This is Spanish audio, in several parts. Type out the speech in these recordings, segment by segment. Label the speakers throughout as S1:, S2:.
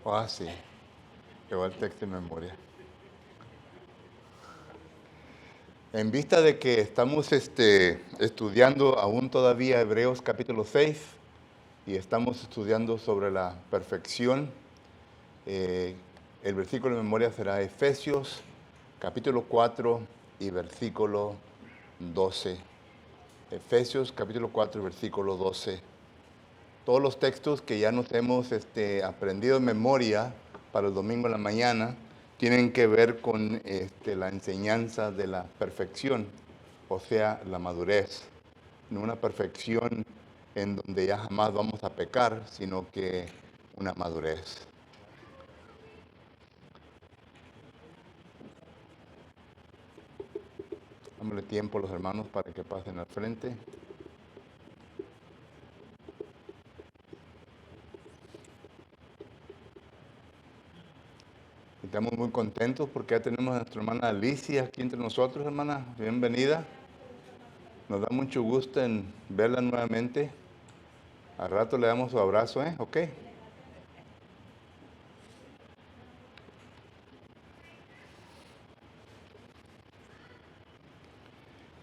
S1: Ah, sí, llevo el texto en memoria. En vista de que estamos estudiando aún todavía Hebreos capítulo 6 y estamos estudiando sobre la perfección, eh, el versículo de memoria será Efesios capítulo 4 y versículo 12. Efesios capítulo 4 y versículo 12. Todos los textos que ya nos hemos aprendido en memoria para el domingo en la mañana tienen que ver con la enseñanza de la perfección, o sea, la madurez. No una perfección en donde ya jamás vamos a pecar, sino que una madurez. Dámosle tiempo a los hermanos para que pasen al frente. Estamos muy contentos porque ya tenemos a nuestra hermana Alicia aquí entre nosotros, hermana. Bienvenida. Nos da mucho gusto en verla nuevamente. Al rato le damos su abrazo, ¿eh? ¿Ok?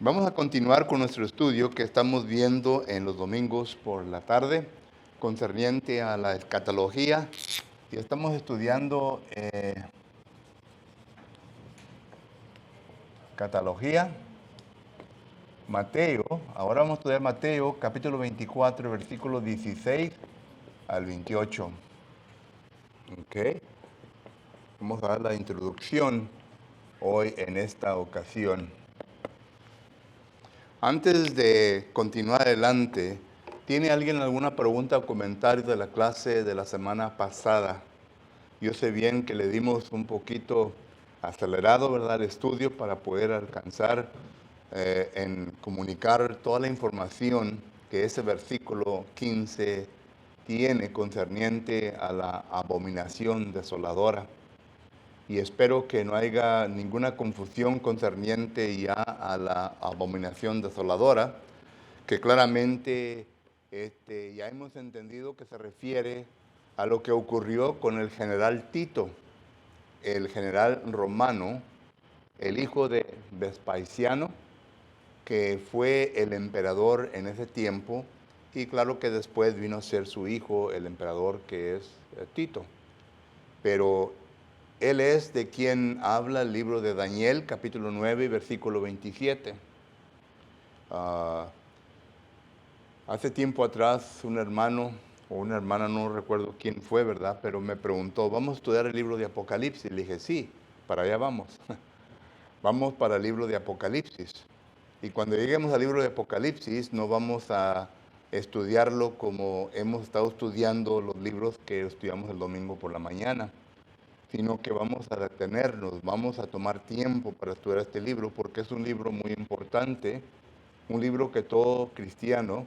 S1: Vamos a continuar con nuestro estudio que estamos viendo en los domingos por la tarde, concerniente a la escatología. Y estamos estudiando escatología, Mateo. Ahora vamos a estudiar Mateo, capítulo 24, versículos 16 al 28. ¿Ok? Vamos a dar la introducción hoy en esta ocasión. Antes de continuar adelante, ¿tiene alguien alguna pregunta o comentario de la clase de la semana pasada? Yo sé bien que le dimos un poquito acelerado, ¿verdad?, el estudio para poder alcanzar en comunicar toda la información que ese versículo 15 tiene concerniente a la abominación desoladora. Y espero que no haya ninguna confusión concerniente ya a la abominación desoladora, que claramente ya hemos entendido que se refiere a lo que ocurrió con el general Tito, el general romano, el hijo de Vespasiano, que fue el emperador en ese tiempo, y claro que después vino a ser su hijo, el emperador que es Tito. Pero él es de quien habla el libro de Daniel, capítulo 9, versículo 27. Hace tiempo atrás un hermano o una hermana, no recuerdo quién fue, ¿verdad? Pero me preguntó, ¿vamos a estudiar el libro de Apocalipsis? Le dije, sí, para allá vamos. Vamos para el libro de Apocalipsis. Y cuando lleguemos al libro de Apocalipsis, no vamos a estudiarlo como hemos estado estudiando los libros que estudiamos el domingo por la mañana, sino que vamos a detenernos, vamos a tomar tiempo para estudiar este libro, porque es un libro muy importante, un libro que todo cristiano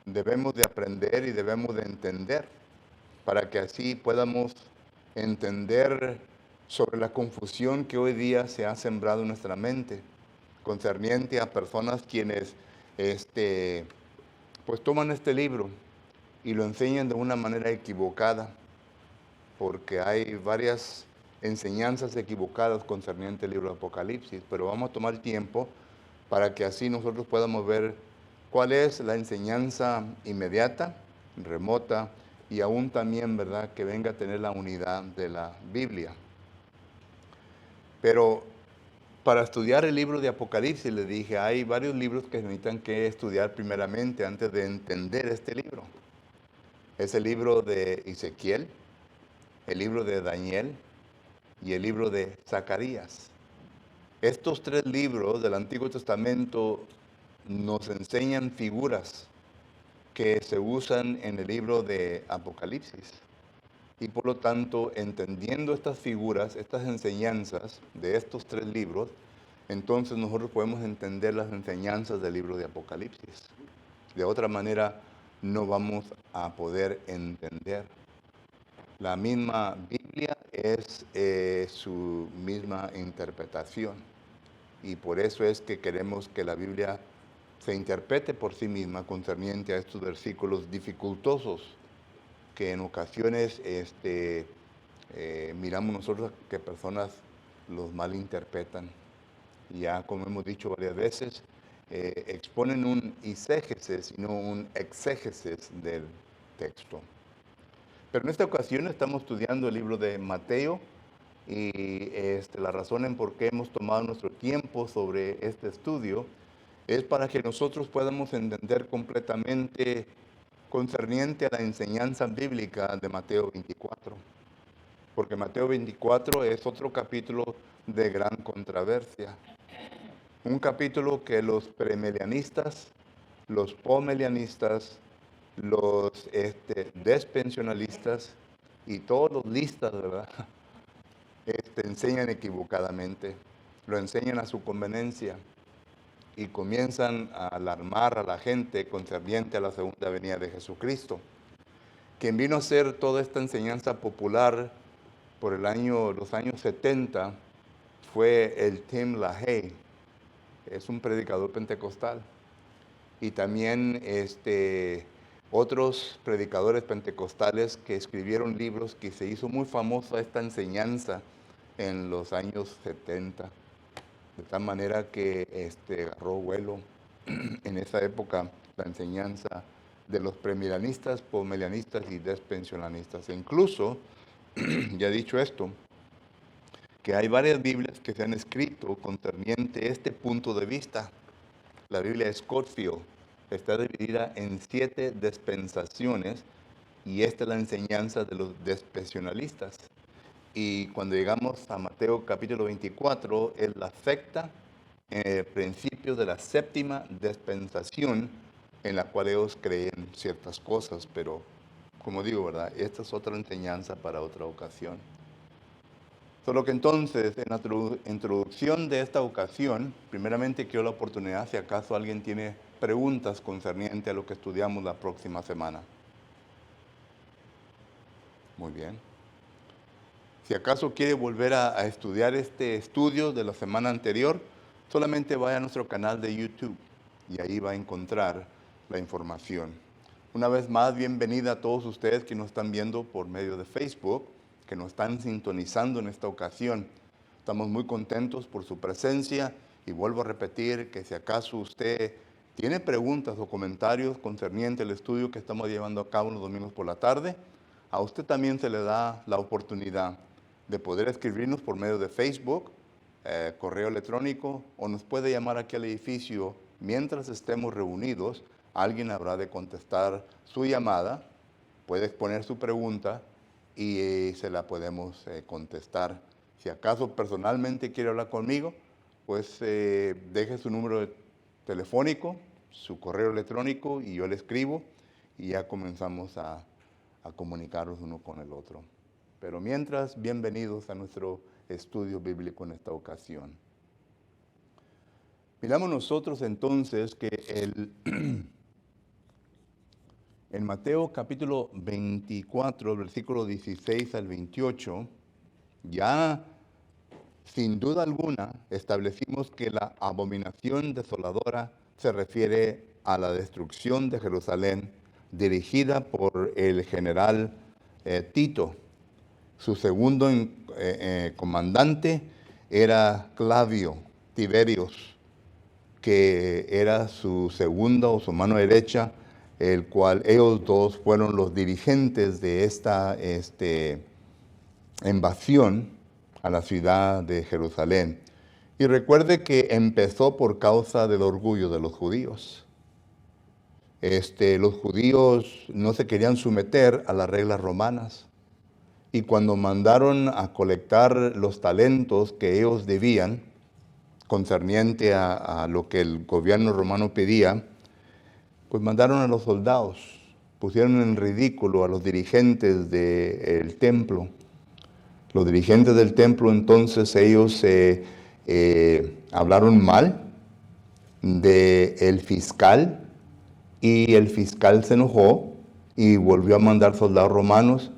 S1: debemos de aprender y debemos de entender, para que así podamos entender sobre la confusión que hoy día se ha sembrado en nuestra mente, concerniente a personas quienes pues toman este libro y lo enseñan de una manera equivocada, porque hay varias enseñanzas equivocadas concerniente al libro de Apocalipsis, pero vamos a tomar tiempo para que así nosotros podamos ver cuál es la enseñanza inmediata, remota y aún también, ¿verdad?, que venga a tener la unidad de la Biblia. Pero para estudiar el libro de Apocalipsis, le dije, hay varios libros que necesitan que estudiar primeramente antes de entender este libro. Es el libro de Ezequiel, el libro de Daniel y el libro de Zacarías. Estos tres libros del Antiguo Testamento nos enseñan figuras que se usan en el libro de Apocalipsis. Y por lo tanto, entendiendo estas figuras, estas enseñanzas de estos tres libros, entonces nosotros podemos entender las enseñanzas del libro de Apocalipsis. De otra manera, no vamos a poder entender. La misma Biblia es su misma interpretación. Y por eso es que queremos que la Biblia se interprete por sí misma concerniente a estos versículos dificultosos que en ocasiones miramos nosotros que personas los malinterpretan. Ya como hemos dicho varias veces, exponen un eisegesis y no un exégesis del texto. Pero en esta ocasión estamos estudiando el libro de Mateo y la razón en por qué hemos tomado nuestro tiempo sobre este estudio es para que nosotros podamos entender completamente concerniente a la enseñanza bíblica de Mateo 24. Porque Mateo 24 es otro capítulo de gran controversia. Un capítulo que los premilenianistas, los pomelianistas, los despensionalistas y todos los listas, ¿verdad? Enseñan equivocadamente, lo enseñan a su conveniencia y comienzan a alarmar a la gente concerniente a la segunda venida de Jesucristo. Quien vino a hacer toda esta enseñanza popular por los años 70 fue el Tim LaHaye. Es un predicador pentecostal. Y también otros predicadores pentecostales que escribieron libros que se hizo muy famosa esta enseñanza en los años 70. De tal manera que agarró vuelo en esa época la enseñanza de los premilenianistas, pomelianistas y despensionistas. E incluso, ya dicho esto, que hay varias Biblias que se han escrito concerniente a este punto de vista. La Biblia de Scofield está dividida en 7 dispensaciones y esta es la enseñanza de los dispensacionalistas. Y cuando llegamos a Mateo capítulo 24, él afecta el principio de la séptima dispensación en la cual ellos creen ciertas cosas, pero como digo, ¿verdad? Esta es otra enseñanza para otra ocasión. Solo que entonces, en la introducción de esta ocasión, primeramente quiero la oportunidad si acaso alguien tiene preguntas concerniente a lo que estudiamos la próxima semana. Muy bien. Si acaso quiere volver a estudiar este estudio de la semana anterior, solamente vaya a nuestro canal de YouTube y ahí va a encontrar la información. Una vez más, bienvenida a todos ustedes que nos están viendo por medio de Facebook, que nos están sintonizando en esta ocasión. Estamos muy contentos por su presencia y vuelvo a repetir que si acaso usted tiene preguntas o comentarios concerniente al estudio que estamos llevando a cabo los domingos por la tarde, a usted también se le da la oportunidad de poder escribirnos por medio de Facebook, correo electrónico, o nos puede llamar aquí al edificio mientras estemos reunidos. Alguien habrá de contestar su llamada, puede exponer su pregunta y se la podemos contestar. Si acaso personalmente quiere hablar conmigo, pues deje su número telefónico, su correo electrónico y yo le escribo y ya comenzamos a comunicarnos uno con el otro. Pero mientras, bienvenidos a nuestro estudio bíblico en esta ocasión. Miramos nosotros entonces que en Mateo capítulo 24, versículo 16 al 28, ya sin duda alguna establecimos que la abominación desoladora se refiere a la destrucción de Jerusalén dirigida por el general Tito. Su segundo comandante era Clavio Tiberios, que era su segunda o su mano derecha, el cual ellos dos fueron los dirigentes de esta invasión a la ciudad de Jerusalén. Y recuerde que empezó por causa del orgullo de los judíos. Los judíos no se querían someter a las reglas romanas. Y cuando mandaron a colectar los talentos que ellos debían, concerniente a lo que el gobierno romano pedía, pues mandaron a los soldados, pusieron en ridículo a los dirigentes del templo. Los dirigentes del templo entonces ellos hablaron mal del fiscal y el fiscal se enojó y volvió a mandar soldados romanos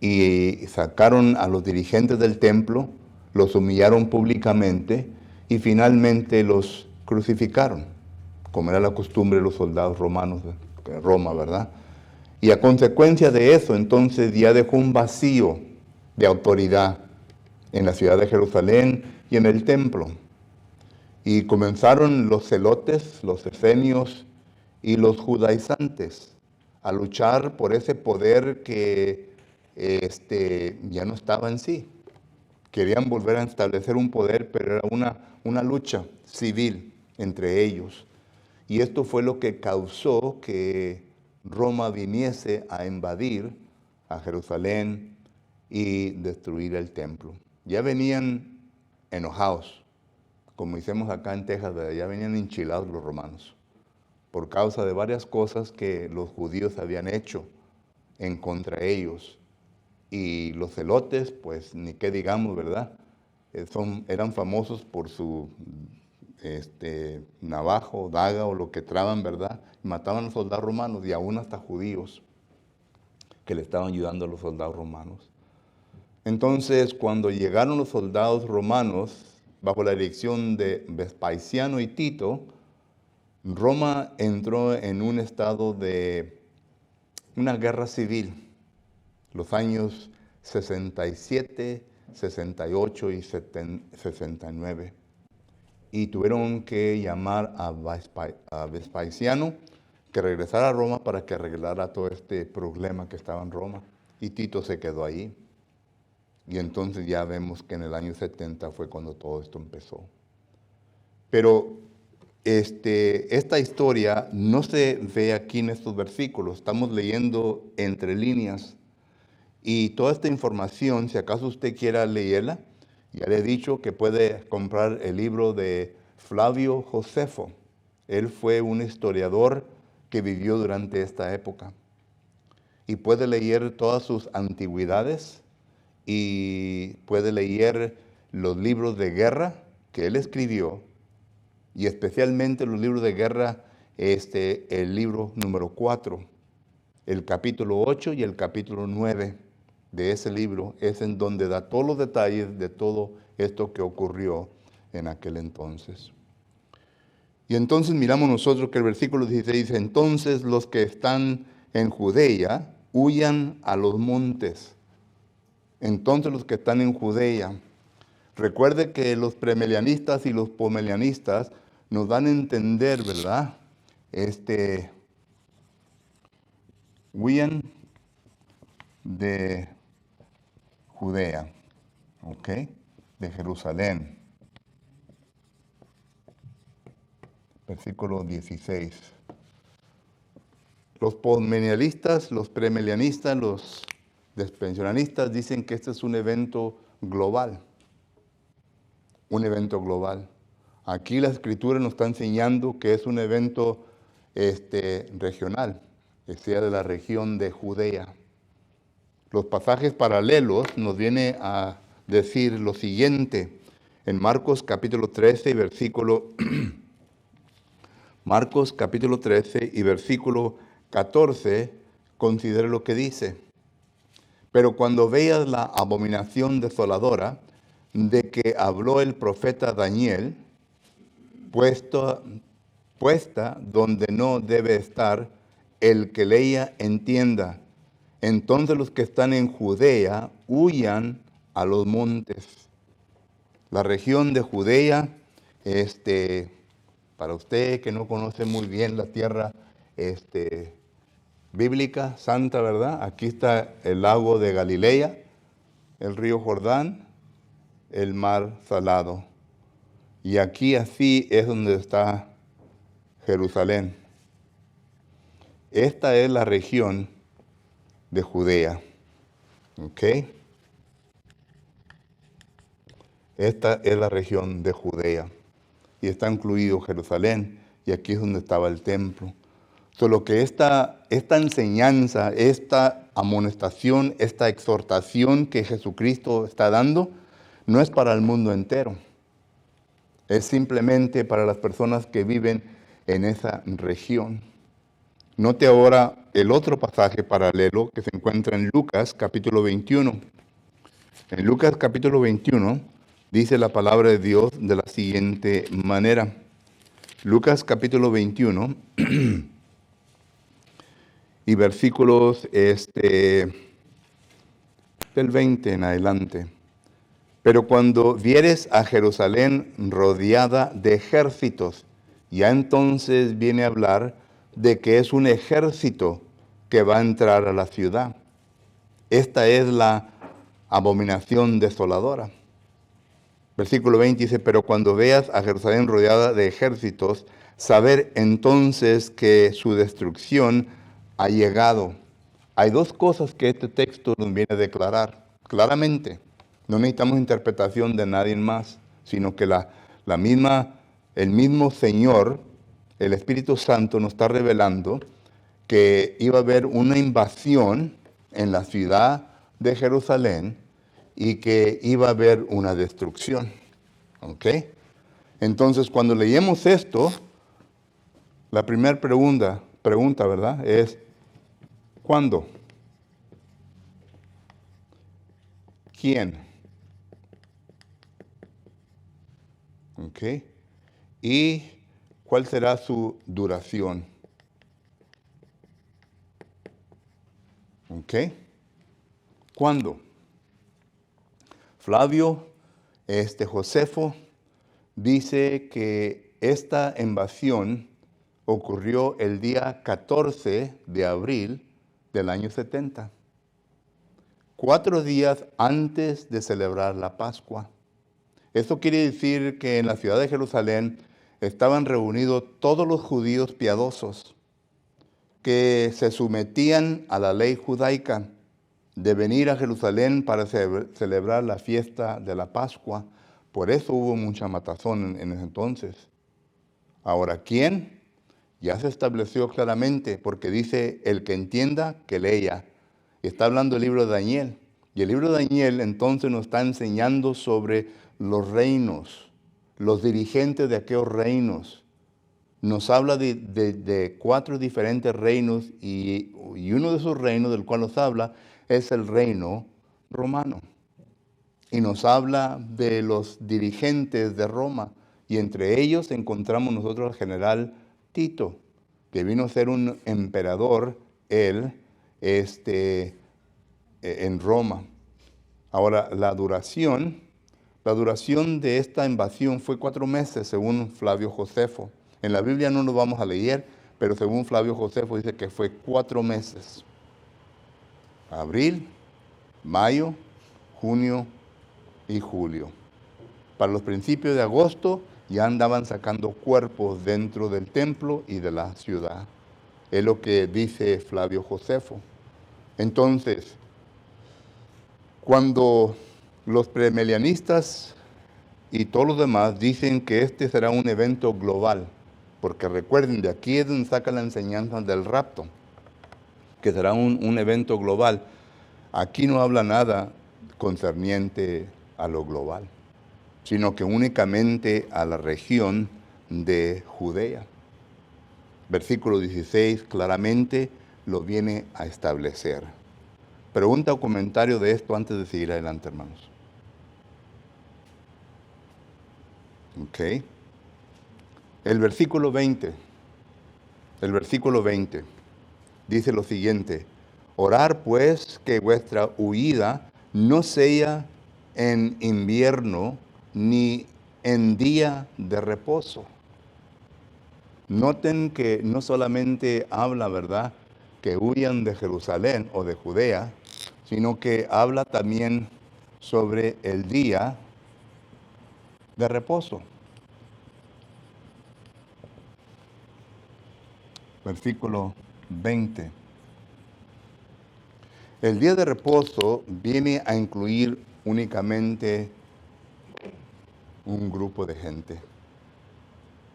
S1: y sacaron a los dirigentes del templo, los humillaron públicamente y finalmente los crucificaron, como era la costumbre de los soldados romanos de Roma, ¿verdad? Y a consecuencia de eso, entonces ya dejó un vacío de autoridad en la ciudad de Jerusalén y en el templo. Y comenzaron los celotes, los esenios y los judaizantes a luchar por ese poder que ya no estaba en sí. Querían volver a establecer un poder, pero era una lucha civil entre ellos. Y esto fue lo que causó que Roma viniese a invadir a Jerusalén y destruir el templo. Ya venían enojados, como hicimos acá en Texas, ¿verdad? Ya venían enchilados los romanos, por causa de varias cosas que los judíos habían hecho en contra de ellos. Y los celotes, pues ni qué digamos, ¿verdad? Eran famosos por su navajo, daga o lo que traban, ¿verdad? Y mataban a los soldados romanos y aún hasta judíos que le estaban ayudando a los soldados romanos. Entonces, cuando llegaron los soldados romanos, bajo la dirección de Vespasiano y Tito, Roma entró en un estado de una guerra civil, los años 67, 68 y 69. Y tuvieron que llamar a Vespasiano que regresara a Roma para que arreglara todo este problema que estaba en Roma. Y Tito se quedó ahí. Y entonces ya vemos que en el año 70 fue cuando todo esto empezó. Pero esta historia no se ve aquí en estos versículos. Estamos leyendo entre líneas. Y toda esta información, si acaso usted quiera leerla, ya le he dicho que puede comprar el libro de Flavio Josefo. Él fue un historiador que vivió durante esta época. Y puede leer todas sus antigüedades y puede leer los libros de guerra que él escribió, y especialmente los libros de guerra, el libro número 4, el capítulo 8 y el capítulo 9 de ese libro es en donde da todos los detalles de todo esto que ocurrió en aquel entonces. Y entonces miramos nosotros que el versículo 16 dice: entonces los que están en Judea huyan a los montes. Entonces los que están en Judea. Recuerde que los premilianistas y los postmilianistas nos dan a entender, ¿verdad? Huyan de Judea, ¿ok? De Jerusalén. Versículo 16. Los postmilianistas, los premilianistas, los dispensacionalistas dicen que este es un evento global. Un evento global. Aquí la Escritura nos está enseñando que es un evento regional, que sea de la región de Judea. Los pasajes paralelos nos vienen a decir lo siguiente en Marcos capítulo 13 y versículo Marcos capítulo 13 y versículo 14, considere lo que dice. Pero cuando veas la abominación desoladora de que habló el profeta Daniel, puesta donde no debe estar, el que leía entienda. Entonces los que están en Judea huyan a los montes. La región de Judea, para usted que no conoce muy bien la tierra bíblica, santa, ¿verdad? Aquí está el lago de Galilea, el río Jordán, el mar Salado. Y aquí así es donde está Jerusalén. Esta es la región de Judea. ¿Ok? Esta es la región de Judea. Y está incluido Jerusalén. Y aquí es donde estaba el templo. Solo que esta enseñanza, esta amonestación, esta exhortación que Jesucristo está dando, no es para el mundo entero. Es simplemente para las personas que viven en esa región. Note ahora el otro pasaje paralelo que se encuentra en Lucas capítulo 21. En Lucas capítulo 21 dice la palabra de Dios de la siguiente manera. Lucas capítulo 21 y versículos del 20 en adelante. Pero cuando vieres a Jerusalén rodeada de ejércitos, ya entonces viene a hablar de que es un ejército que va a entrar a la ciudad. Esta es la abominación desoladora. Versículo 20 dice, pero cuando veas a Jerusalén rodeada de ejércitos, saber entonces que su destrucción ha llegado. Hay dos cosas que este texto nos viene a declarar claramente. No necesitamos interpretación de nadie más, sino que el mismo Señor, el Espíritu Santo, nos está revelando que iba a haber una invasión en la ciudad de Jerusalén y que iba a haber una destrucción. ¿Ok? Entonces, cuando leemos esto, la primera pregunta, ¿verdad? Es, ¿cuándo? ¿Quién? ¿Ok? ¿Y cuál será su duración? ¿Ok? ¿Cuándo? Flavio, Josefo, dice que esta invasión ocurrió el día 14 de abril del año 70, 4 días antes de celebrar la Pascua. Eso quiere decir que en la ciudad de Jerusalén estaban reunidos todos los judíos piadosos que se sometían a la ley judaica de venir a Jerusalén para celebrar la fiesta de la Pascua. Por eso hubo mucha matazón en ese entonces. Ahora, ¿quién? Ya se estableció claramente, porque dice, el que entienda, que lea. Y está hablando el libro de Daniel. Y el libro de Daniel entonces nos está enseñando sobre los reinos, los dirigentes de aquellos reinos. Nos habla de 4 diferentes reinos y uno de esos reinos del cual nos habla es el reino romano. Y nos habla de los dirigentes de Roma. Y entre ellos encontramos nosotros al general Tito, que vino a ser un emperador, él, en Roma. Ahora, la duración de esta invasión fue 4 meses, según Flavio Josefo. En la Biblia no lo vamos a leer, pero según Flavio Josefo dice que fue 4 meses. Abril, mayo, junio y julio. Para los principios de agosto ya andaban sacando cuerpos dentro del templo y de la ciudad. Es lo que dice Flavio Josefo. Entonces, cuando los premilenianistas y todos los demás dicen que este será un evento global, porque recuerden, de aquí es donde saca la enseñanza del rapto, que será un evento global. Aquí no habla nada concerniente a lo global, sino que únicamente a la región de Judea. Versículo 16 claramente lo viene a establecer. Pregunta o comentario de esto antes de seguir adelante, hermanos. Ok. El versículo 20 dice lo siguiente: orar pues que vuestra huida no sea en invierno ni en día de reposo. Noten que no solamente habla, ¿verdad?, que huyan de Jerusalén o de Judea, sino que habla también sobre el día de reposo. Versículo 20. El día de reposo viene a incluir únicamente un grupo de gente,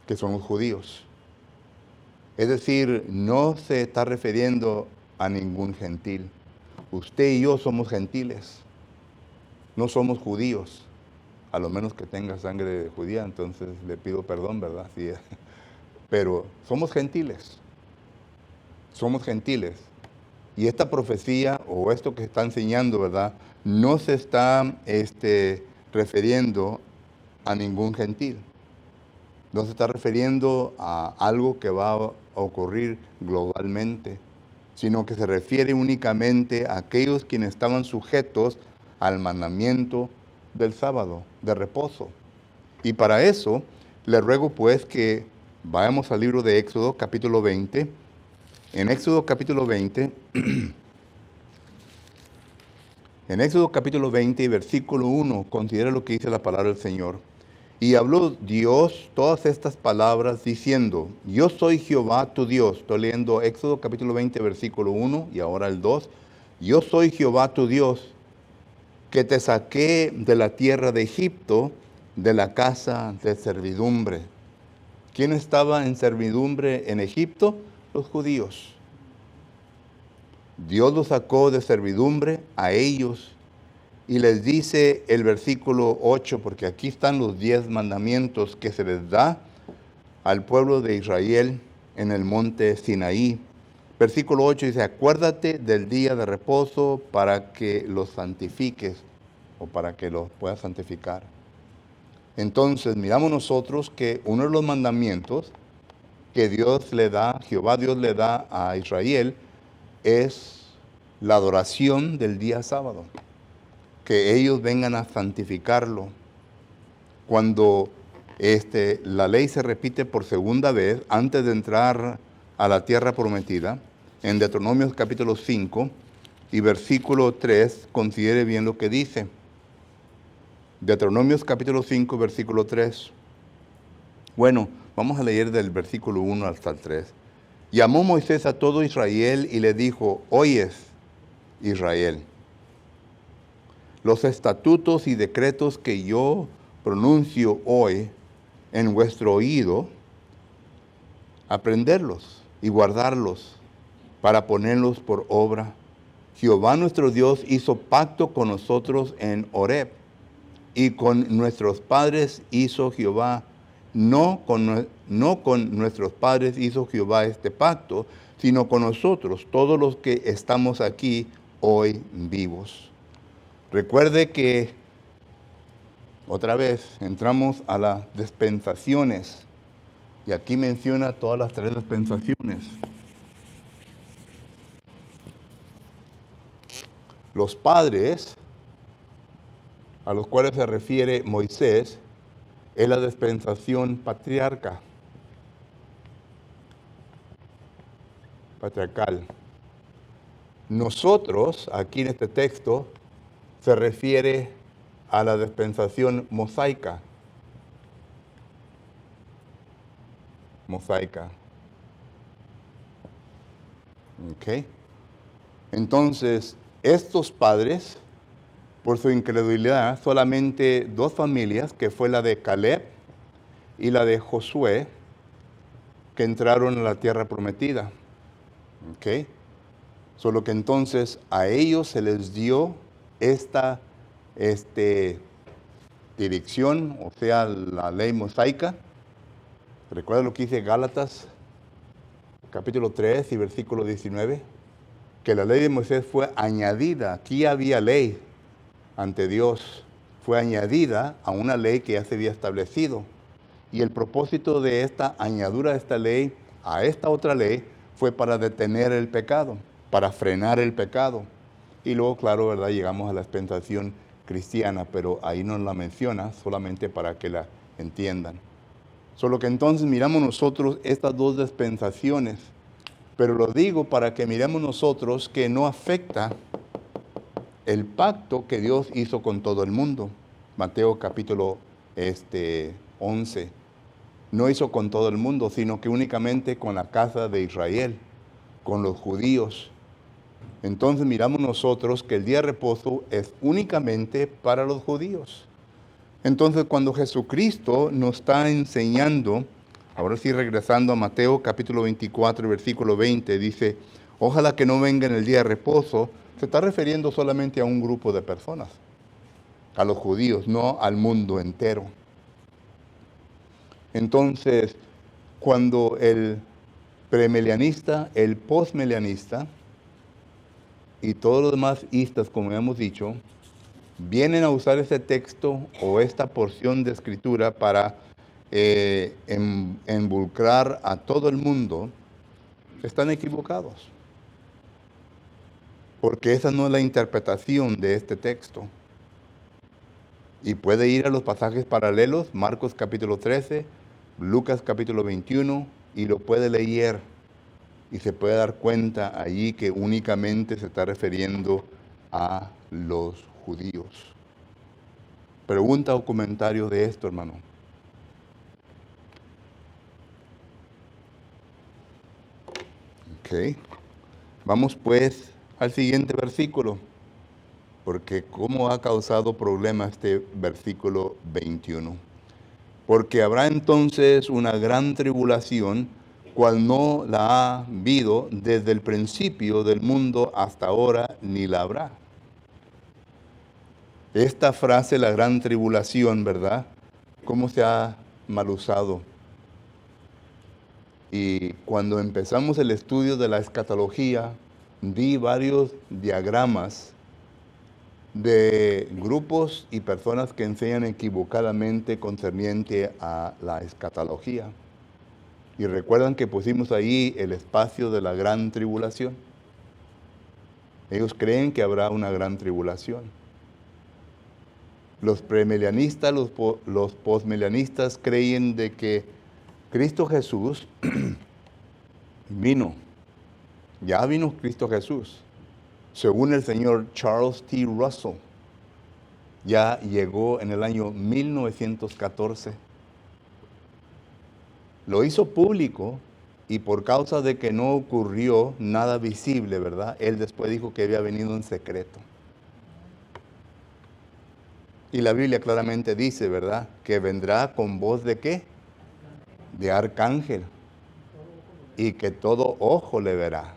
S1: que son los judíos. Es decir, no se está refiriendo a ningún gentil. Usted y yo somos gentiles, no somos judíos, a lo menos que tenga sangre de judía, entonces le pido perdón, ¿verdad? Sí, pero somos gentiles. Y esta profecía o esto que está enseñando, ¿verdad?, no se está refiriendo a ningún gentil. No se está refiriendo a algo que va a ocurrir globalmente, sino que se refiere únicamente a aquellos quienes estaban sujetos al mandamiento del sábado, de reposo. Y para eso, le ruego pues que vayamos al libro de Éxodo, capítulo 20. En Éxodo capítulo 20, y versículo 1, considera lo que dice la palabra del Señor. Y habló Dios todas estas palabras diciendo, yo soy Jehová tu Dios. Estoy leyendo Éxodo capítulo 20, versículo 1 y ahora el 2. Yo soy Jehová tu Dios, que te saqué de la tierra de Egipto, de la casa de servidumbre. ¿Quién estaba en servidumbre en Egipto? Los judíos. Dios los sacó de servidumbre a ellos y les dice el versículo 8, porque aquí están los 10 mandamientos que se les da al pueblo de Israel en el monte Sinaí. Versículo 8 dice, acuérdate del día de reposo para que los santifiques o para que los puedas santificar. Entonces miramos nosotros que uno de los mandamientos que Dios le da, Jehová Dios le da a Israel, es la adoración del día sábado, que ellos vengan a santificarlo. Cuando la ley se repite por segunda vez, antes de entrar a la tierra prometida, en Deuteronomio capítulo 5 y versículo 3, considere bien lo que dice. Deuteronomio capítulo 5, versículo 3. Bueno, vamos a leer del versículo 1 hasta el 3. Llamó Moisés a todo Israel y le dijo, oyes, Israel, los estatutos y decretos que yo pronuncio hoy en vuestro oído, aprenderlos y guardarlos para ponerlos por obra. Jehová nuestro Dios hizo pacto con nosotros en Horeb, y con nuestros padres hizo Jehová, no con nuestros padres hizo Jehová este pacto, sino con nosotros, todos los que estamos aquí hoy vivos. Recuerde que, otra vez, entramos a las dispensaciones, y aquí menciona todas las 3 dispensaciones. Los padres a los cuales se refiere Moisés es la dispensación patriarcal. Nosotros, aquí en este texto, se refiere a la dispensación mosaica. ¿Ok? Entonces, estos padres, por su incredulidad, solamente 2 familias, que fue la de Caleb y la de Josué, que entraron a la tierra prometida. ¿Ok? Solo que entonces a ellos se les dio esta dirección, o sea, la ley mosaica. ¿Recuerda lo que dice Gálatas, capítulo 3 y versículo 19? Que la ley de Moisés fue añadida. Aquí había ley ante Dios, fue añadida a una ley que ya se había establecido. Y el propósito de esta añadura de esta ley a esta otra ley fue para detener el pecado, para frenar el pecado. Y luego, claro, ¿verdad? Llegamos a la dispensación cristiana, pero ahí no la menciona, solamente para que la entiendan. Solo que entonces miramos nosotros estas 2 dispensaciones, pero lo digo para que miremos nosotros que no afecta el pacto que Dios hizo con todo el mundo. Mateo capítulo 11. No hizo con todo el mundo, sino que únicamente con la casa de Israel, con los judíos. Entonces miramos nosotros que el día de reposo es únicamente para los judíos. Entonces cuando Jesucristo nos está enseñando, ahora sí regresando a Mateo capítulo 24, versículo 20, dice, ojalá que no venga en el día de reposo, se está refiriendo solamente a un grupo de personas, a los judíos, no al mundo entero. Entonces, cuando el premilenialista, el postmilenialista y todos los demás istas, como hemos dicho, vienen a usar ese texto o esta porción de escritura para involucrar a todo el mundo, están equivocados. porque esa no es la interpretación de este texto. Y puede ir a los pasajes paralelos, Marcos capítulo 13, Lucas capítulo 21, y lo puede leer y se puede dar cuenta allí que únicamente se está refiriendo a los judíos. Pregunta o comentario de esto, hermano. Ok. Vamos pues al siguiente versículo, porque cómo ha causado problema este versículo 21. Porque habrá entonces una gran tribulación, cual no la ha habido desde el principio del mundo hasta ahora, ni la habrá. Esta frase, la gran tribulación, ¿verdad? ¿Cómo se ha mal usado? Y cuando empezamos el estudio de la escatología, vi varios diagramas de grupos y personas que enseñan equivocadamente concerniente a la escatología. Y recuerdan que pusimos ahí el espacio de la gran tribulación. Ellos creen que habrá una gran tribulación. Los premilenianistas, los postmilenianistas creen de que Cristo Jesús vino. Ya vino Cristo Jesús. Según el señor Charles T. Russell, ya llegó en el año 1914. Lo hizo público y por causa de que no ocurrió nada visible, ¿verdad? Él después dijo que había venido en secreto. Y la Biblia claramente dice, ¿verdad? Que vendrá con voz de ¿qué? De arcángel. Y que todo ojo le verá.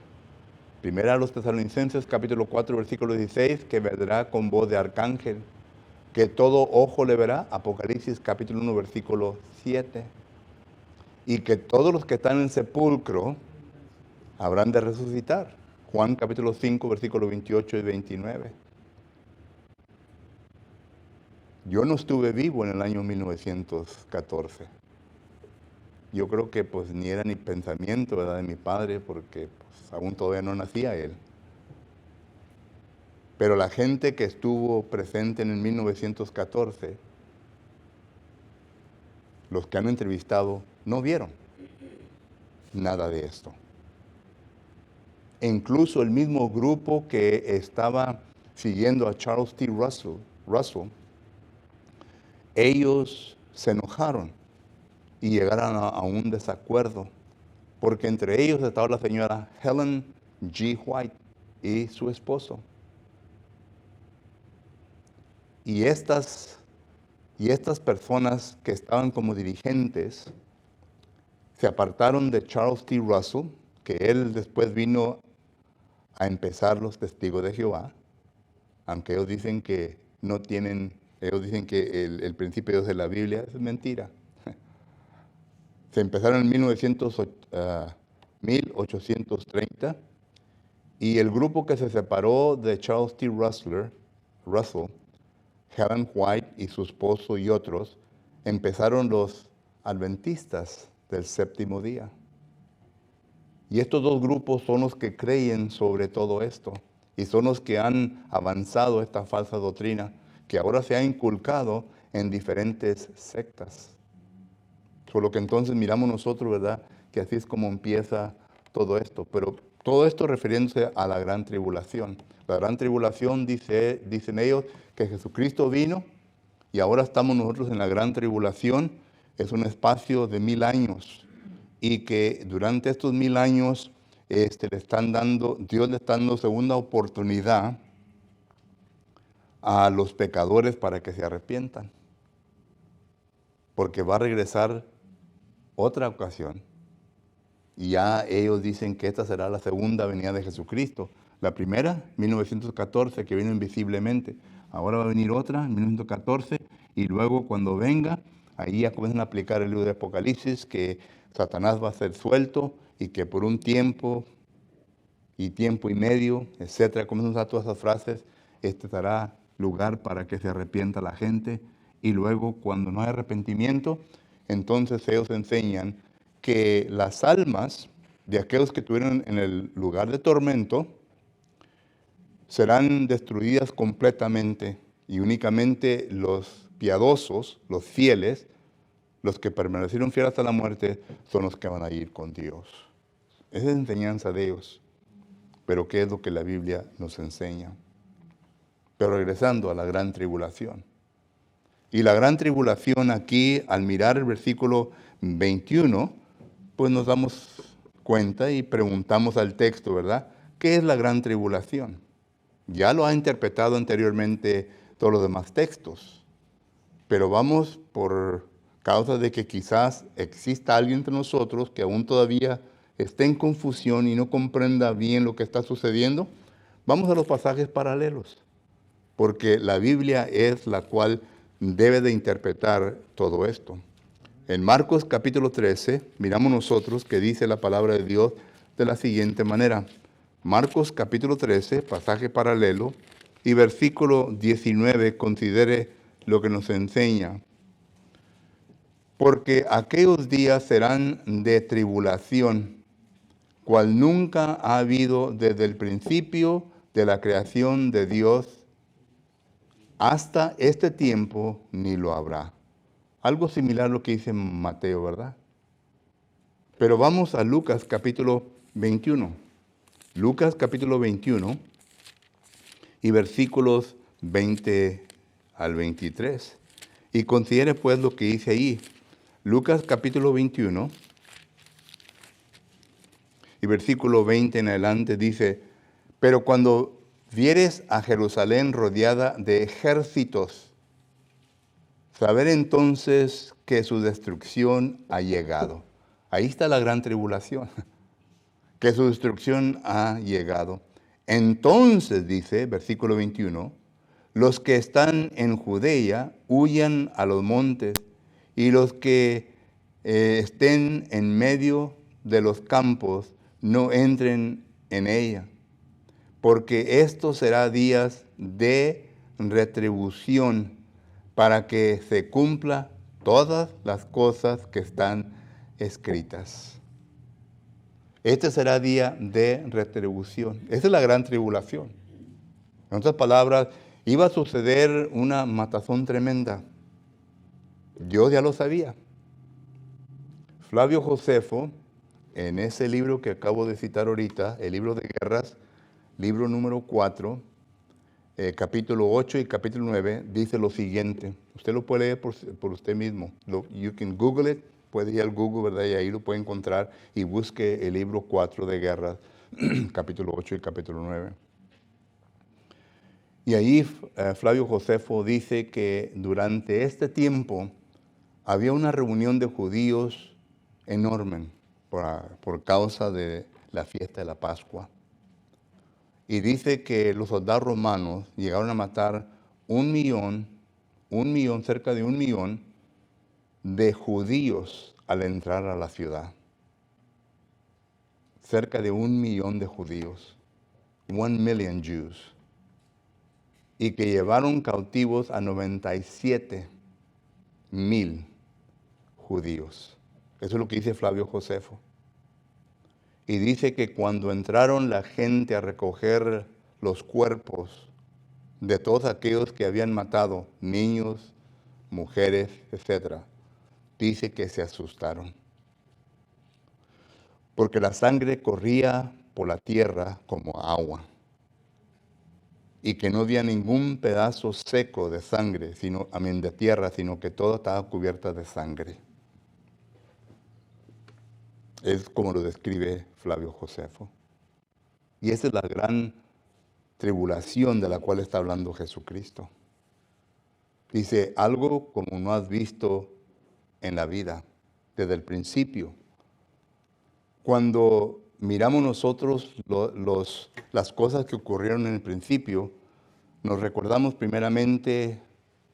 S1: Primera a los Tesalonicenses capítulo 4 versículo 16, que vendrá con voz de arcángel. Que todo ojo le verá. Apocalipsis capítulo 1 versículo 7. Y que todos los que están en sepulcro habrán de resucitar. Juan capítulo 5 versículo 28 y 29. Yo no estuve vivo en el año 1914. Yo creo que pues ni era ni pensamiento, ¿verdad?, de mi padre, porque pues, aún todavía no nacía él. Pero la gente que estuvo presente en el 1914, los que han entrevistado, no vieron nada de esto. E incluso el mismo grupo que estaba siguiendo a Charles T. Russell, ellos se enojaron y llegaron a un desacuerdo, porque entre ellos estaba la señora Helen G. White y su esposo. Y estas personas que estaban como dirigentes se apartaron de Charles T. Russell, que él después vino a empezar los testigos de Jehová, aunque ellos dicen que no tienen, ellos dicen que el principio de Dios de la Biblia es mentira. Se empezaron en 1830 y el grupo que se separó de Charles T. Russell, Helen White y su esposo y otros, empezaron los adventistas del séptimo día. Y estos dos grupos son los que creen sobre todo esto y son los que han avanzado esta falsa doctrina que ahora se ha inculcado en diferentes sectas. Por lo que entonces miramos nosotros, ¿verdad?, que así es como empieza todo esto. Pero todo esto refiriéndose a la gran tribulación. La gran tribulación, dicen ellos, que Jesucristo vino y ahora estamos nosotros en la gran tribulación. Es un espacio de 1000 años. Y que durante estos 1000 años Dios le está dando segunda oportunidad a los pecadores para que se arrepientan. Porque va a regresar otra ocasión. Y ya ellos dicen que esta será la segunda venida de Jesucristo. La primera, 1914, que vino invisiblemente. Ahora va a venir otra, 1914, y luego cuando venga, ahí ya comienzan a aplicar el libro de Apocalipsis, que Satanás va a ser suelto y que por un tiempo y medio, etcétera, comienzan a usar todas esas frases, dará lugar para que se arrepienta la gente. Y luego, cuando no hay arrepentimiento, entonces ellos enseñan que las almas de aquellos que estuvieron en el lugar de tormento serán destruidas completamente y únicamente los piadosos, los fieles, los que permanecieron fieles hasta la muerte, son los que van a ir con Dios. Esa es enseñanza de ellos. Pero ¿qué es lo que la Biblia nos enseña? Pero regresando a la gran tribulación. Y la gran tribulación aquí, al mirar el versículo 21, pues nos damos cuenta y preguntamos al texto, ¿verdad? ¿Qué es la gran tribulación? Ya lo ha interpretado anteriormente todos los demás textos, pero vamos por causa de que quizás exista alguien entre nosotros que aún todavía esté en confusión y no comprenda bien lo que está sucediendo, vamos a los pasajes paralelos, porque la Biblia es la cual debe de interpretar todo esto. En Marcos capítulo 13, miramos nosotros que dice la palabra de Dios de la siguiente manera. Marcos capítulo 13, pasaje paralelo, y versículo 19, considere lo que nos enseña. Porque aquellos días serán de tribulación, cual nunca ha habido desde el principio de la creación de Dios hasta este tiempo, ni lo habrá. Algo similar a lo que dice Mateo, ¿verdad? Pero vamos a Lucas capítulo 21. Lucas capítulo 21 y versículos 20 al 23. Y considere pues lo que dice ahí. Lucas capítulo 21 y versículo 20 en adelante dice, pero cuando vieres a Jerusalén rodeada de ejércitos, saber entonces que su destrucción ha llegado. Ahí está la gran tribulación, que su destrucción ha llegado. Entonces, dice, versículo 21, los que están en Judea huyan a los montes, y los que estén en medio de los campos no entren en ella, porque esto será días de retribución para que se cumpla todas las cosas que están escritas. Este será día de retribución. Esa es la gran tribulación. En otras palabras, iba a suceder una matazón tremenda. Dios ya lo sabía. Flavio Josefo, en ese libro que acabo de citar ahorita, el libro de guerras, libro número 4, capítulo 8 y capítulo 9, dice lo siguiente. Usted lo puede leer por usted mismo. You can Google it, puede ir al Google, ¿verdad? Y ahí lo puede encontrar y busque el libro 4 de guerras, capítulo 8 y capítulo 9. Y ahí Flavio Josefo dice que durante este tiempo había una reunión de judíos enorme por causa de la fiesta de la Pascua. Y dice que los soldados romanos llegaron a matar 1 millón, cerca de 1 millón de judíos al entrar a la ciudad. Cerca de 1 millón de judíos. 1 million Jews. Y que llevaron cautivos a 97,000 judíos. Eso es lo que dice Flavio Josefo. Y dice que cuando entraron la gente a recoger los cuerpos de todos aquellos que habían matado, niños, mujeres, etc., dice que se asustaron. Porque la sangre corría por la tierra como agua. Y que no había ningún pedazo seco de sangre, de tierra, sino que todo estaba cubierta de sangre. Es como lo describe Flavio Josefo. Y esa es la gran tribulación de la cual está hablando Jesucristo. Dice, algo como no has visto en la vida, desde el principio. Cuando miramos nosotros las cosas que ocurrieron en el principio, nos recordamos primeramente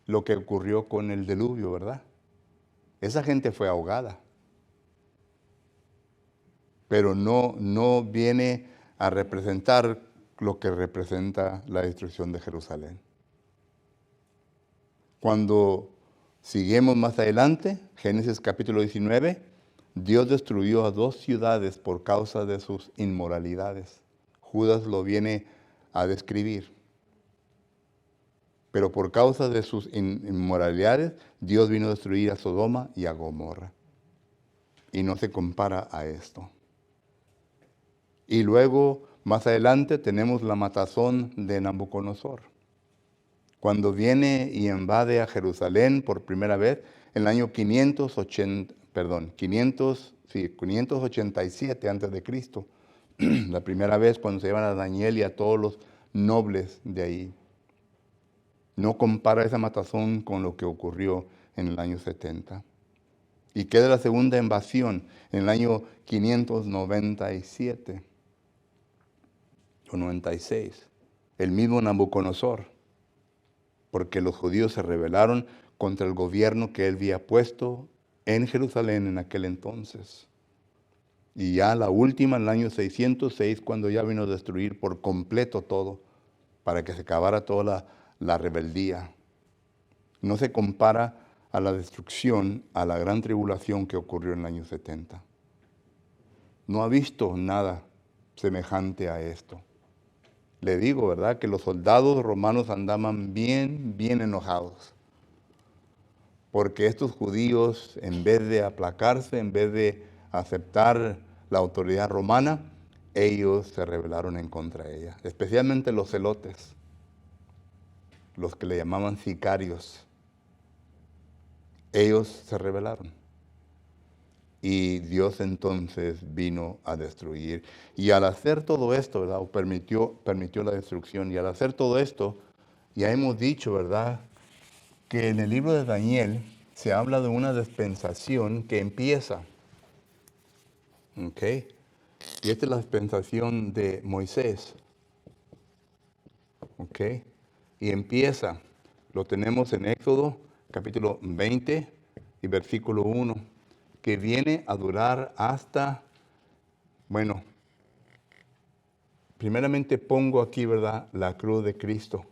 S1: lo que ocurrió con el diluvio, ¿verdad? Esa gente fue ahogada. Pero no viene a representar lo que representa la destrucción de Jerusalén. Cuando seguimos más adelante, Génesis capítulo 19, Dios destruyó a 2 ciudades por causa de sus inmoralidades. Judas lo viene a describir. Pero por causa de sus inmoralidades, Dios vino a destruir a Sodoma y a Gomorra. Y no se compara a esto. Y luego, más adelante, tenemos la matazón de Nabucodonosor. Cuando viene y invade a Jerusalén por primera vez, en el año 587 antes de Cristo. La primera vez cuando se llevan a Daniel y a todos los nobles de ahí. No compara esa matazón con lo que ocurrió en el año 70. Y queda la segunda invasión en el año 597 o 96. El mismo Nabucodonosor, porque los judíos se rebelaron contra el gobierno que él había puesto en Jerusalén en aquel entonces. Y ya la última, en el año 606, cuando ya vino a destruir por completo todo, para que se acabara toda la rebeldía. No se compara a la destrucción, a la gran tribulación que ocurrió en el año 70. No ha visto nada semejante a esto. Le digo, ¿verdad?, que los soldados romanos andaban bien enojados. Porque estos judíos, en vez de aplacarse, en vez de aceptar la autoridad romana, ellos se rebelaron en contra de ella. Especialmente los celotes, los que le llamaban sicarios. Ellos se rebelaron. Y Dios entonces vino a destruir. Y al hacer todo esto, ¿verdad?, permitió la destrucción. Y al hacer todo esto, ya hemos dicho, ¿verdad?, que en el libro de Daniel se habla de una dispensación que empieza. ¿Ok? Y esta es la dispensación de Moisés. ¿Ok? Y empieza. Lo tenemos en Éxodo, capítulo 20 y versículo 1. Que viene a durar hasta, bueno, primeramente pongo aquí, ¿verdad?, la cruz de Cristo.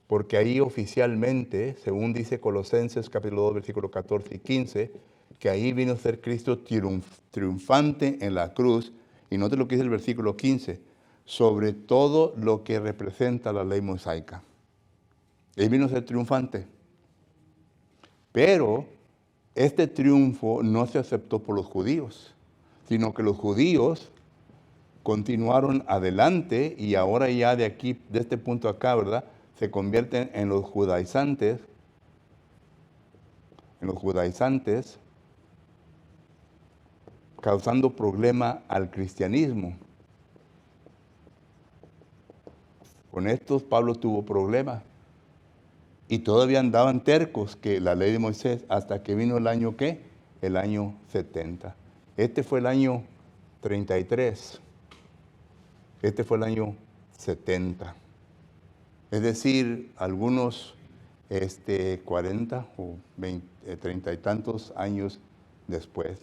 S1: Porque ahí oficialmente, según dice Colosenses capítulo 2, versículo 14 y 15, que ahí vino a ser Cristo triunfante en la cruz. Y note lo que dice el versículo 15, sobre todo lo que representa la ley mosaica. Él vino a ser triunfante. Pero este triunfo no se aceptó por los judíos, sino que los judíos continuaron adelante y ahora ya de aquí, de este punto acá, ¿verdad?, se convierten en los judaizantes, causando problema al cristianismo. Con estos Pablo tuvo problemas. Y todavía andaban tercos que la ley de Moisés, hasta que vino el año ¿qué? El año 70. Este fue el año 33. Este fue el año 70. Es decir, algunos 40 o 20, 30 y tantos años después.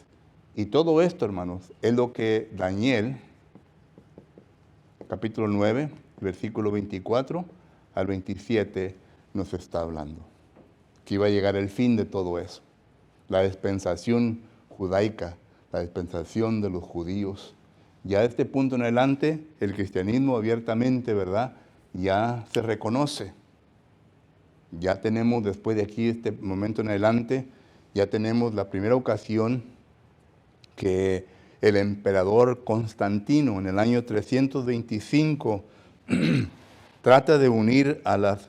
S1: Y todo esto, hermanos, es lo que Daniel, capítulo 9, versículo 24 al 27, nos está hablando. Que iba a llegar el fin de todo eso. La dispensación judaica, la dispensación de los judíos. Ya de este punto en adelante, el cristianismo abiertamente, ¿verdad?, ya se reconoce. Ya tenemos, después de aquí, este momento en adelante, ya tenemos la primera ocasión que el emperador Constantino, en el año 325, trata de unir a las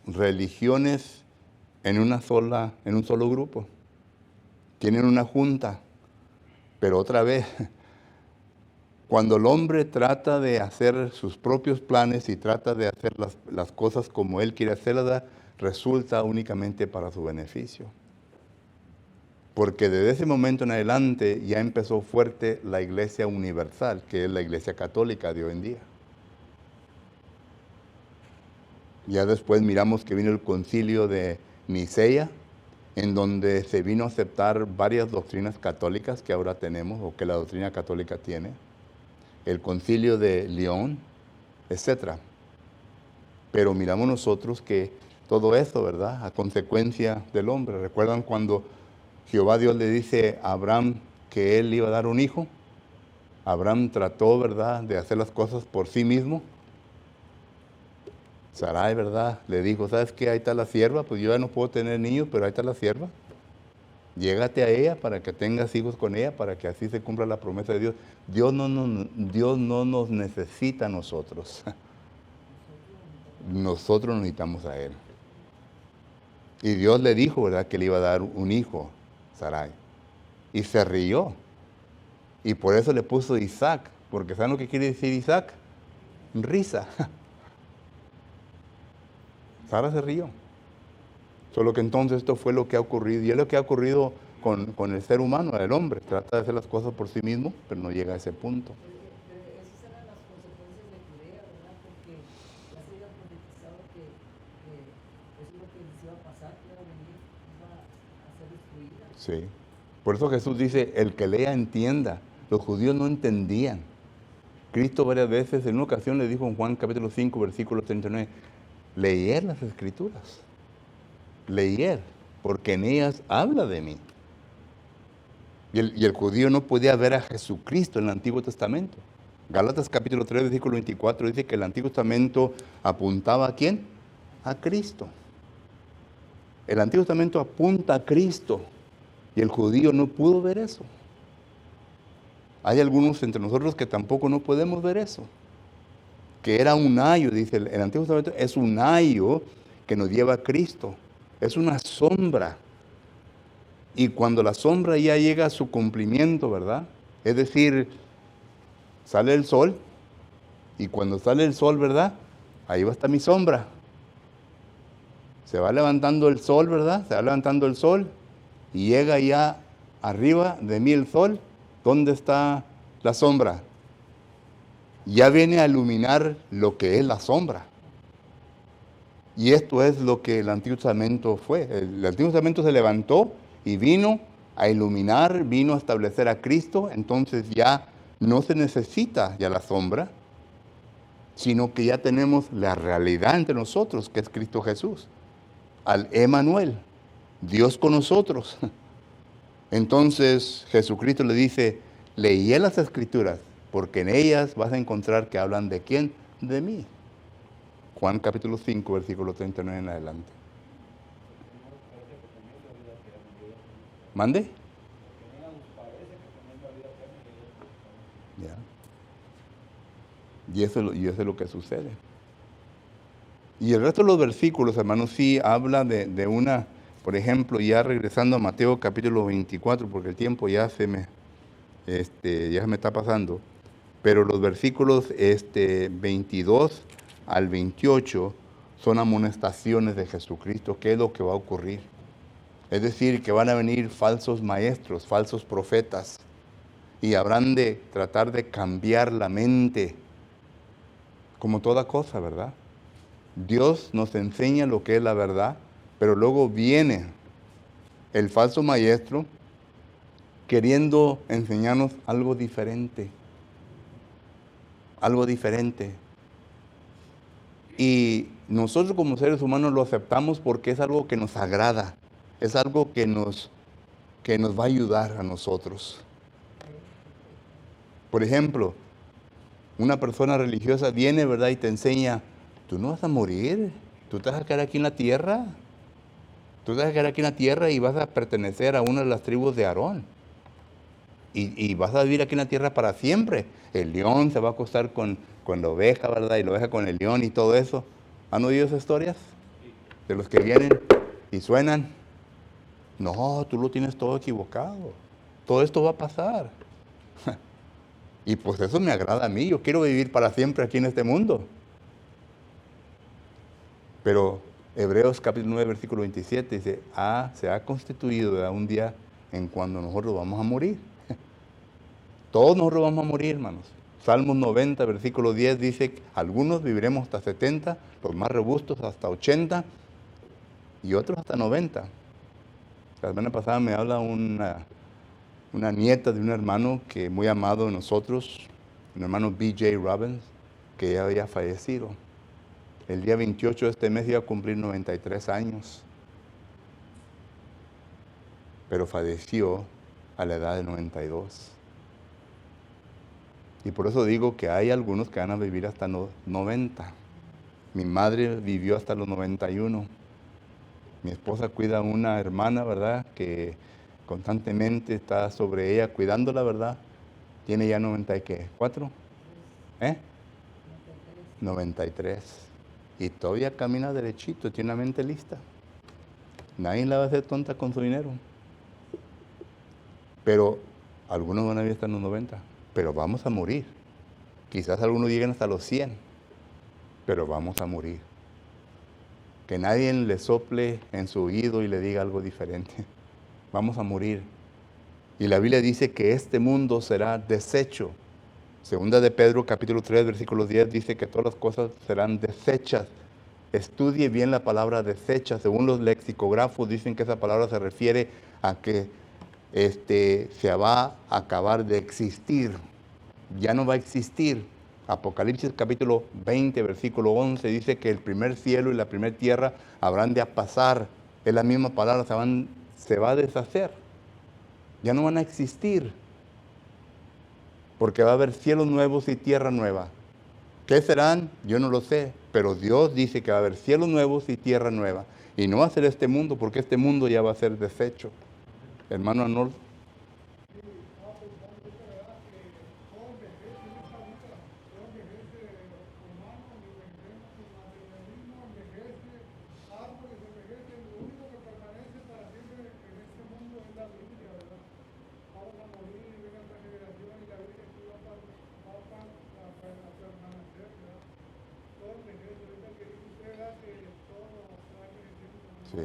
S1: religiones en un solo grupo. Tienen una junta, pero otra vez, cuando el hombre trata de hacer sus propios planes y trata de hacer las cosas como él quiere hacerlas, resulta únicamente para su beneficio. Porque desde ese momento en adelante ya empezó fuerte la iglesia universal, que es la iglesia católica de hoy en día. Ya después miramos que vino el concilio de Nicea, en donde se vino a aceptar varias doctrinas católicas que ahora tenemos, o que la doctrina católica tiene. El concilio de León, etc. Pero miramos nosotros que todo eso, ¿verdad?, a consecuencia del hombre. ¿Recuerdan cuando Jehová Dios le dice a Abraham que él iba a dar un hijo? Abraham trató, ¿verdad?, de hacer las cosas por sí mismo. Sarai, ¿verdad? Le dijo, ¿sabes qué? Ahí está la sierva, pues yo ya no puedo tener niños, pero ahí está la sierva. Llégate a ella para que tengas hijos con ella, para que así se cumpla la promesa de Dios. Dios no nos necesita a nosotros. Nosotros necesitamos a Él. Y Dios le dijo, ¿verdad?, que le iba a dar un hijo, Sarai. Y se rió. Y por eso le puso Isaac. Porque ¿saben lo que quiere decir Isaac? Risa. Sara se rió. Solo que entonces esto fue lo que ha ocurrido. Y es lo que ha ocurrido con el ser humano, el hombre. Trata de hacer las cosas por sí mismo, pero no llega a ese punto.
S2: Pero esas eran las consecuencias de Judea, ¿verdad? Porque ya se había profetizado que eso es lo que les iba a pasar, que iba a venir, iba a ser destruida.
S1: Sí. Por eso Jesús dice, el que lea entienda. Los judíos no entendían. Cristo varias veces, en una ocasión le dijo en Juan capítulo 5, versículo 39, leer las escrituras. Leer, porque en ellas habla de mí. Y el judío no podía ver a Jesucristo en el Antiguo Testamento. Gálatas capítulo 3, versículo 24 dice que el Antiguo Testamento apuntaba ¿a quién? A Cristo. El Antiguo Testamento apunta a Cristo y el judío no pudo ver eso. Hay algunos entre nosotros que tampoco no podemos ver eso. Que era un ayo, dice el Antiguo Testamento, es un ayo que nos lleva a Cristo. Es una sombra. Y cuando la sombra ya llega a su cumplimiento, ¿verdad? Es decir, sale el sol, y cuando sale el sol, ¿verdad? Ahí va a estar mi sombra. Se va levantando el sol, ¿verdad? Se va levantando el sol, y llega ya arriba de mí el sol. ¿Dónde está la sombra? Ya viene a iluminar lo que es la sombra. Y esto es lo que el Antiguo Testamento fue. El Antiguo Testamento se levantó y vino a iluminar, vino a establecer a Cristo. Entonces ya no se necesita ya la sombra, sino que ya tenemos la realidad entre nosotros, que es Cristo Jesús. Al Emmanuel, Dios con nosotros. Entonces Jesucristo le dice, leí las Escrituras, porque en ellas vas a encontrar que hablan de quién, de mí. Juan capítulo 5, versículo 39 en adelante. ¿Mande? Ya. Y eso es lo que sucede. Y el resto de los versículos, hermanos, sí habla de una, por ejemplo, ya regresando a Mateo capítulo 24, porque el tiempo ya se me está pasando, pero los versículos 22 al 28 son amonestaciones de Jesucristo, qué es lo que va a ocurrir. Es decir, que van a venir falsos maestros, falsos profetas, y habrán de tratar de cambiar la mente, como toda cosa, ¿verdad? Dios nos enseña lo que es la verdad, pero luego viene el falso maestro queriendo enseñarnos algo diferente. Algo diferente. Y nosotros como seres humanos lo aceptamos porque es algo que nos agrada. Es algo que nos va a ayudar a nosotros. Por ejemplo, una persona religiosa viene, ¿verdad?, y te enseña, tú no vas a morir, tú te vas a quedar aquí en la tierra. Tú te vas a quedar aquí en la tierra y vas a pertenecer a una de las tribus de Aarón. Y vas a vivir aquí en la tierra para siempre. El león se va a acostar con la oveja, ¿verdad? Y la oveja con el león y todo eso. ¿Han oído esas historias? De los que vienen y suenan. No, tú lo tienes todo equivocado. Todo esto va a pasar. Y pues eso me agrada a mí. Yo quiero vivir para siempre aquí en este mundo. Pero Hebreos capítulo 9, versículo 27 dice, se ha constituido un día en cuando nosotros vamos a morir. Todos nosotros vamos a morir, hermanos. Salmos 90, versículo 10 dice, algunos viviremos hasta 70, los más robustos hasta 80 y otros hasta 90. La semana pasada me habla una nieta de un hermano que muy amado de nosotros, un hermano B.J. Robbins, que ya había fallecido. El día 28 de este mes iba a cumplir 93 años, pero falleció a la edad de 92. Y por eso digo que hay algunos que van a vivir hasta 90. Mi madre vivió hasta los 91. Mi esposa cuida a una hermana, ¿verdad? Que constantemente está sobre ella cuidándola, ¿verdad? Tiene ya 94, ¿eh? 93. Y todavía camina derechito, tiene una mente lista. Nadie la va a hacer tonta con su dinero. Pero algunos van a vivir hasta los 90. Pero vamos a morir. Quizás algunos lleguen hasta los 100. Pero vamos a morir. Que nadie le sople en su oído y le diga algo diferente. Vamos a morir. Y la Biblia dice que este mundo será deshecho. Segunda de Pedro, capítulo 3, versículo 10, dice que todas las cosas serán deshechas. Estudie bien la palabra deshecha. Según los lexicógrafos dicen que esa palabra se refiere a que se va a acabar de existir. Ya no va a existir. Apocalipsis capítulo 20, versículo 11, dice que el primer cielo y la primera tierra habrán de pasar. Es la misma palabra, se va a deshacer. Ya no van a existir. Porque va a haber cielos nuevos y tierra nueva. ¿Qué serán? Yo no lo sé. Pero Dios dice que va a haber cielos nuevos y tierra nueva. Y no va a ser este mundo, porque este mundo ya va a ser deshecho. Hermano Arnold. Sí.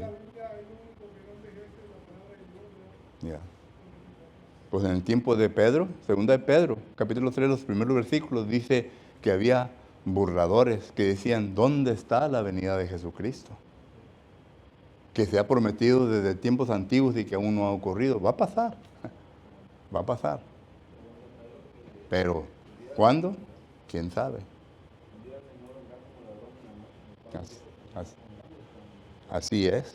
S1: Ya. Pues en el tiempo de Pedro, segunda de Pedro, capítulo 3, los primeros versículos, dice que había burladores que decían, ¿dónde está la venida de Jesucristo? Que se ha prometido desde tiempos antiguos y que aún no ha ocurrido. Va a pasar, va a pasar. Pero, ¿cuándo? ¿Quién sabe? Así es.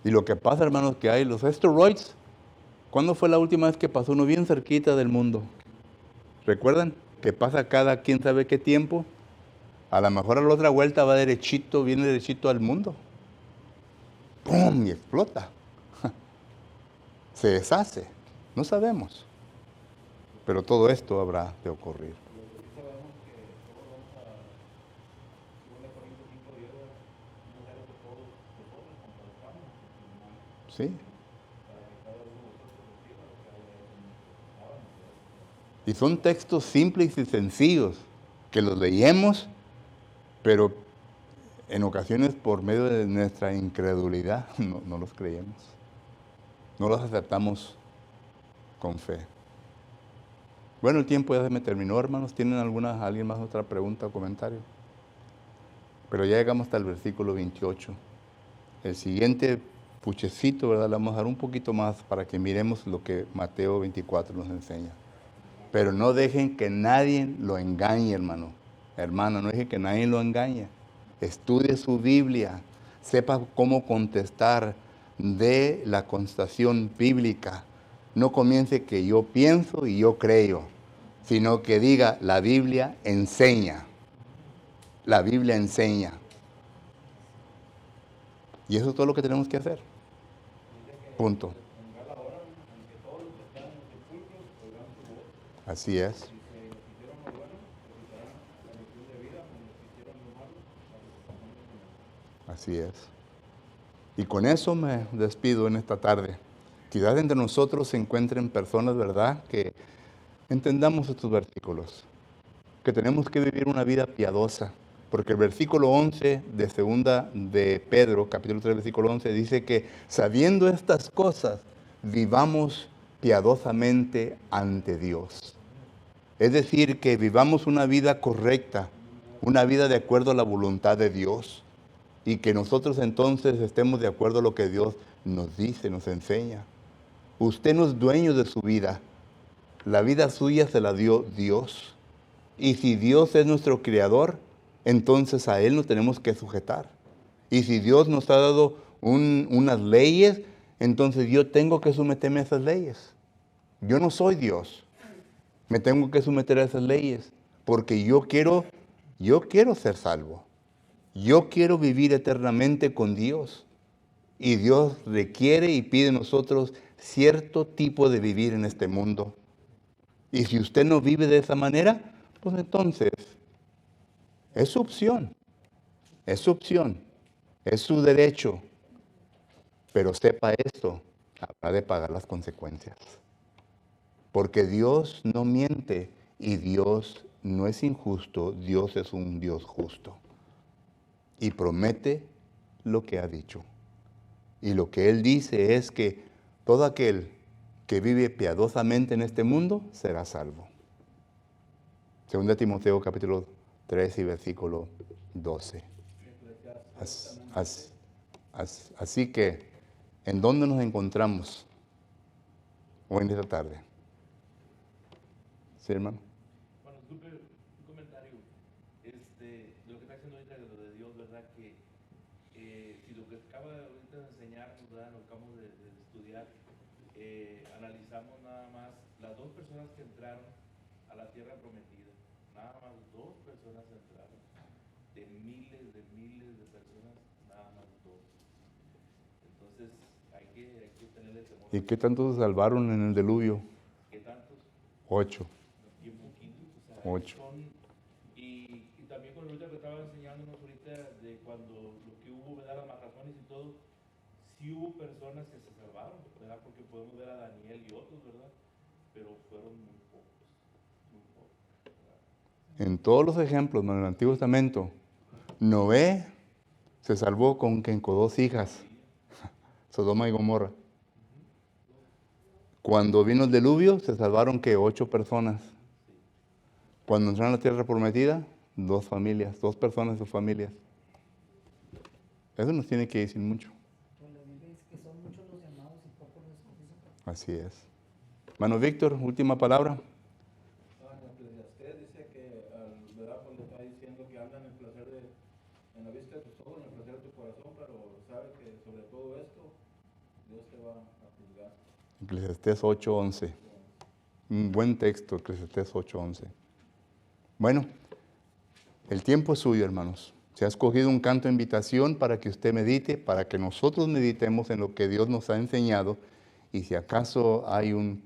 S1: Y lo que pasa, hermanos, que hay los asteroids. ¿Cuándo fue la última vez que pasó uno bien cerquita del mundo? ¿Recuerdan? Que pasa cada quién sabe qué tiempo. A lo mejor a la otra vuelta va derechito, viene derechito al mundo. ¡Pum! Y explota. Se deshace. No sabemos. Pero todo esto habrá de ocurrir. ¿Sí? Y son textos simples y sencillos que los leemos, pero en ocasiones por medio de nuestra incredulidad no los creemos. No los aceptamos con fe. Bueno, el tiempo ya se me terminó, hermanos. ¿Tienen alguien más otra pregunta o comentario? Pero ya llegamos hasta el versículo 28. El siguiente puchecito, ¿verdad? Le vamos a dar un poquito más para que miremos lo que Mateo 24 nos enseña. Pero no dejen que nadie lo engañe, hermano. Hermano, no dejen que nadie lo engañe. Estudie su Biblia. Sepa cómo contestar de la contestación bíblica. No comience que yo pienso y yo creo, sino que diga, la Biblia enseña. La Biblia enseña. Y eso es todo lo que tenemos que hacer. Punto. Así es. Así es. Y con eso me despido en esta tarde. Quizás entre nosotros se encuentren personas, ¿verdad?, que entendamos estos versículos, que tenemos que vivir una vida piadosa, porque el versículo 11 de segunda de Pedro, capítulo 3, versículo 11, dice que sabiendo estas cosas, vivamos piadosamente ante Dios. Es decir, que vivamos una vida correcta, una vida de acuerdo a la voluntad de Dios, y que nosotros entonces estemos de acuerdo a lo que Dios nos dice, nos enseña. Usted no es dueño de su vida. La vida suya se la dio Dios. Y si Dios es nuestro creador, entonces a Él nos tenemos que sujetar. Y si Dios nos ha dado unas leyes, entonces yo tengo que someterme a esas leyes. Yo no soy Dios. Me tengo que someter a esas leyes porque yo quiero ser salvo. Yo quiero vivir eternamente con Dios. Y Dios requiere y pide de nosotros cierto tipo de vivir en este mundo. Y si usted no vive de esa manera, pues entonces es su opción. Es su opción. Es su derecho. Pero sepa esto, habrá de pagar las consecuencias. Porque Dios no miente y Dios no es injusto, Dios es un Dios justo. Y promete lo que ha dicho. Y lo que Él dice es que todo aquel que vive piadosamente en este mundo será salvo. Segunda Timoteo capítulo 3 y versículo 12. Así que, ¿en dónde nos encontramos hoy en esta tarde? ¿Sí, hermano?
S3: Bueno, disculpe un comentario. De lo que está haciendo ahorita de lo de Dios, ¿verdad? Que si lo que acaba ahorita de enseñarnos, ¿verdad? Lo que acabamos de estudiar, analizamos nada más las dos personas que entraron a la tierra prometida. Nada más dos personas entraron. De miles de personas, nada más dos. Entonces, hay que tenerle temor.
S1: ¿Y qué tantos se salvaron en el diluvio?
S3: ¿Qué tantos?
S1: 8.
S3: Bien poquitos, o sea,
S1: 8.
S3: Y también con ahorita que estaba enseñándonos ahorita de cuando lo que hubo, ¿verdad? Las marrazones y todo, sí hubo personas que se salvaron, ¿verdad? Porque podemos ver a Daniel y otros, ¿verdad? Pero fueron muy pocos, ¿verdad?
S1: En todos los ejemplos, en el Antiguo Testamento, Noé se salvó con 2 hijas, Sodoma y Gomorra. Cuando vino el diluvio, se salvaron 8 personas. Cuando entraron a la tierra prometida, 2 familias, 2 personas de sus familias. Eso nos tiene que decir mucho.
S2: Pues la Biblia dice que son muchos los llamados y pocos los escogidos.
S1: Así es. Hermano Víctor, última palabra.
S4: En Eclesiastés dice que, ¿verdad? Pues le está diciendo que anda en el placer en la vista de tus ojos, en el placer de tu corazón, pero sabe que sobre todo esto, Dios te va a juzgar.
S1: Eclesiastés 8:11. Un buen texto, Eclesiastés 8:11. Bueno, el tiempo es suyo, hermanos. Se ha escogido un canto de invitación para que usted medite, para que nosotros meditemos en lo que Dios nos ha enseñado. Y si acaso hay un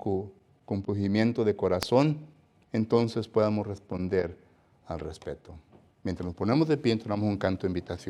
S1: compugimiento de corazón, entonces podamos responder al respecto. Mientras nos ponemos de pie, entonamos un canto de invitación.